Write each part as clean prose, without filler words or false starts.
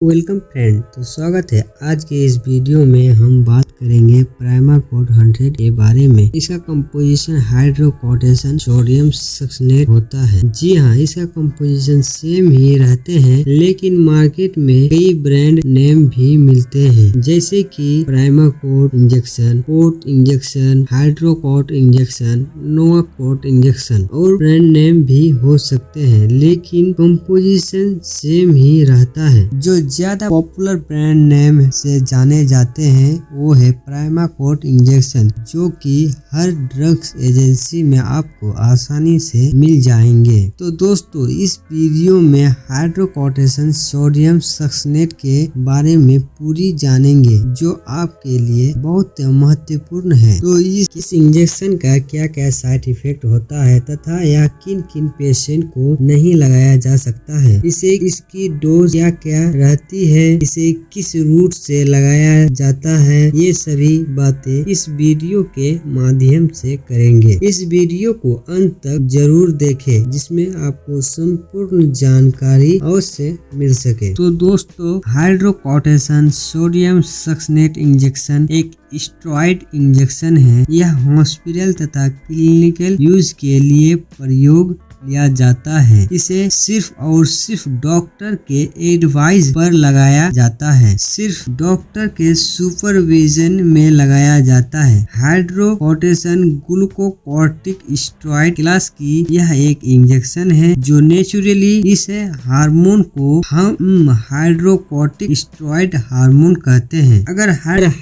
Welcome friend, तो स्वागत है। आज के इस वीडियो में हम बात करेंगे प्राइमाकोड 100 के बारे में। इसका कंपोजिशन हाइड्रोकोटेशन सोडियम सक्सेनेट होता है। जी हाँ, इसका कंपोजिशन सेम ही रहते हैं, लेकिन मार्केट में कई ब्रांड नेम भी मिलते हैं, जैसे कि प्राइमाकोड इंजेक्शन, कोट इंजेक्शन, हाइड्रोकोट इंजेक्शन, नोवाकोट इंजेक्शन और ब्रांड नेम भी हो सकते हैं, लेकिन कंपोजिशन सेम ही रहता है। जो ज्यादा पॉपुलर ब्रांड नेम से जाने जाते हैं वो है प्राइमाकोड इंजेक्शन, जो कि हर ड्रग्स एजेंसी में आपको आसानी से मिल जाएंगे। तो दोस्तों, इस वीडियो में हाइड्रोकोटेशन सोडियम सक्सेनेट के बारे में पूरी जानेंगे, जो आपके लिए बहुत महत्वपूर्ण है। तो इस इंजेक्शन का क्या क्या साइड इफेक्ट होता है तथा यह किन किन पेशेंट को नहीं लगाया जा सकता है, इसकी डोज क्या क्या रहती है, इसे किस रूट से लगाया जाता है, ये सभी बातें इस वीडियो के माध्यम से करेंगे। इस वीडियो को अंत तक जरूर देखें, जिसमें आपको संपूर्ण जानकारी अवश्य मिल सके। तो दोस्तों, हाइड्रोकोटेशन सोडियम सक्सेनेट इंजेक्शन एक स्टेरॉइड इंजेक्शन है। यह हॉस्पिटल तथा क्लिनिकल यूज के लिए प्रयोग लिया जाता है। इसे सिर्फ और सिर्फ डॉक्टर के एडवाइस पर लगाया जाता है, सिर्फ डॉक्टर के सुपरविजन में लगाया जाता है। हाइड्रोकोटेशन ग्लूकोकॉर्टिक स्टेरॉइड क्लास की यह एक इंजेक्शन है, जो नेचुरली इस हार्मोन को हम हाइड्रोकोर्टिक स्टेरॉइड हार्मोन कहते हैं। अगर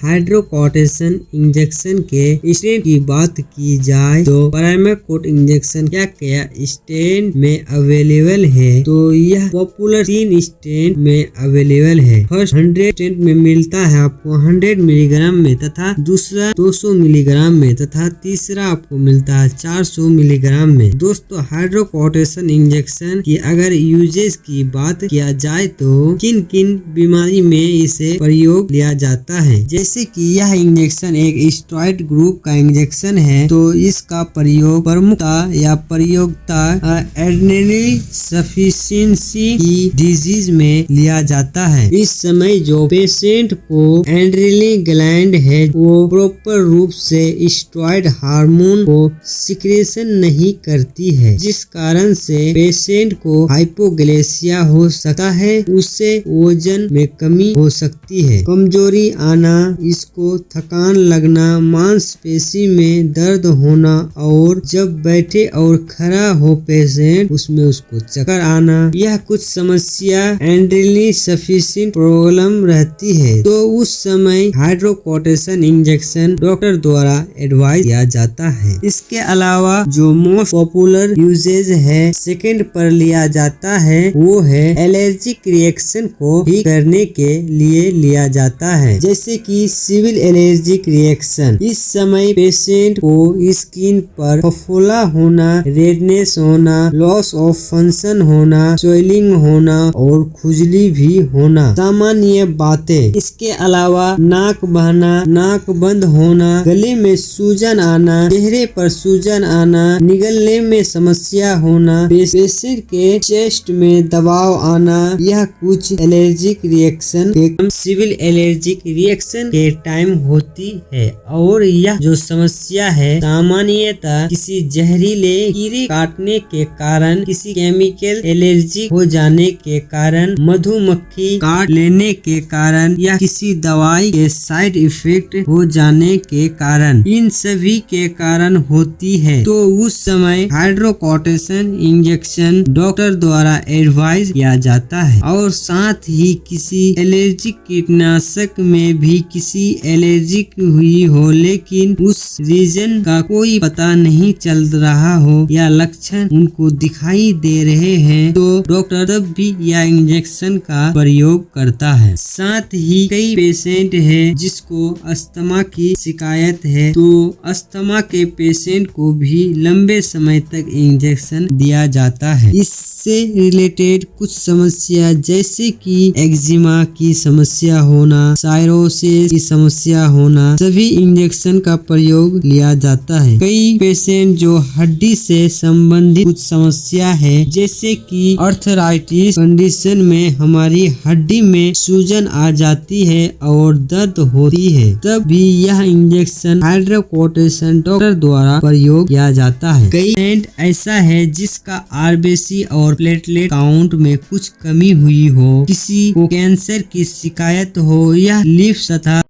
हाइड्रोकोटेशन इंजेक्शन के स्ट्रेन की बात की जाए तो प्राइमाकोड इंजेक्शन क्या क्या स्ट्रेन में अवेलेबल है, तो यह पॉपुलर 3 स्ट्रेन में अवेलेबल है। फर्स्ट 100 स्ट्रेन में मिलता है आपको 100 मिलीग्राम में, तथा दूसरा 200 मिलीग्राम में, तथा तीसरा आपको मिलता है 400 मिलीग्राम में। दोस्तों, हाइड्रोकोटेशन इंजेक्शन की अगर यूजेस की बात किया जाए तो किन किन बीमारी में इसे प्रयोग लिया जाता है, जैसे कि यह इंजेक्शन एक स्टेरॉइड ग्रुप का इंजेक्शन है, तो इसका प्रयोग प्रमुखता या प्रयोगता एड्रेनल सफिशिएंसी की डिजीज में लिया जाता है। इस समय जो पेशेंट को एड्रेनल ग्लैंड है वो प्रॉपर रूप से स्टेरॉइड हार्मोन को सिक्रेशन नहीं करती है, जिस कारण से पेशेंट को हाइपोग्लाइसिया हो सकता है, उससे वजन में कमी हो सकती है, कमजोरी आना, इसको थकान लगना, मांसपेशी में दर्द होना, और जब बैठे और खड़ा हो पेशेंट उसमें उसको चक्कर आना, यह कुछ समस्या एड्रेनल सफिशिएंट प्रॉब्लम रहती है। तो उस समय हाइड्रोकोटेशन इंजेक्शन डॉक्टर द्वारा एडवाइस किया जाता है। इसके अलावा जो मोस्ट पॉपुलर यूजेज है सेकंड पर लिया जाता है, वो है एलर्जिक रिएक्शन को ठीक करने के लिए लिया जाता है, जैसे कि सिविल एलर्जिक रिएक्शन। इस समय पेशेंट को स्किन पर फफोला होना, रेडनेस होना, लॉस ऑफ फंक्शन होना, स्वेलिंग होना और खुजली भी होना सामान्य बातें। इसके अलावा नाक बहना, नाक बंद होना, गले में सूजन आना, चेहरे पर सूजन आना, निगलने में समस्या होना, पेशेंट के चेस्ट में दबाव आना, यह कुछ एलर्जिक रिएक्शन के सिविल एलर्जिक रिएक्शन के टाइम होती है। और यह जो समस्या है सामान्यतः किसी जहरीले कीड़े काटने के कारण, किसी केमिकल एलर्जी हो जाने के कारण, मधुमक्खी काट लेने के कारण, या किसी दवाई के साइड इफेक्ट हो जाने के कारण, इन सभी के कारण होती है। तो उस समय हाइड्रोकोटेशन इंजेक्शन डॉक्टर द्वारा एडवाइस किया जाता है। और साथ ही किसी एलर्जिक कीटनाशक में भी किसी एलर्जिक हुई हो, लेकिन उस रीजन का कोई पता नहीं चल रहा हो या लक्षण उनको दिखाई दे रहे हैं, तो डॉक्टर तब भी यह इंजेक्शन का प्रयोग करता है। साथ ही कई पेशेंट है जिसको अस्थमा की शिकायत है, तो अस्थमा के पेशेंट को भी लंबे समय तक इंजेक्शन दिया जाता है। इससे रिलेटेड कुछ समस्या जैसे कि एक्जिमा की समस्या होना, साइरोसिस की समस्या होना, सभी इंजेक्शन का प्रयोग लिया जाता है। कई पेशेंट जो हड्डी से संबंधित कुछ समस्या है, जैसे कि आर्थराइटिस कंडीशन में हमारी हड्डी में सूजन आ जाती है और दर्द होती है, तब भी यह इंजेक्शन हाइड्रोकोर्टिसोन डॉक्टर द्वारा प्रयोग किया जाता है। कई पेशेंट ऐसा है जिसका आरबीसी और प्लेटलेट काउंट में कुछ कमी हुई हो, किसी को कैंसर की शिकायत हो या लिम्फ तथा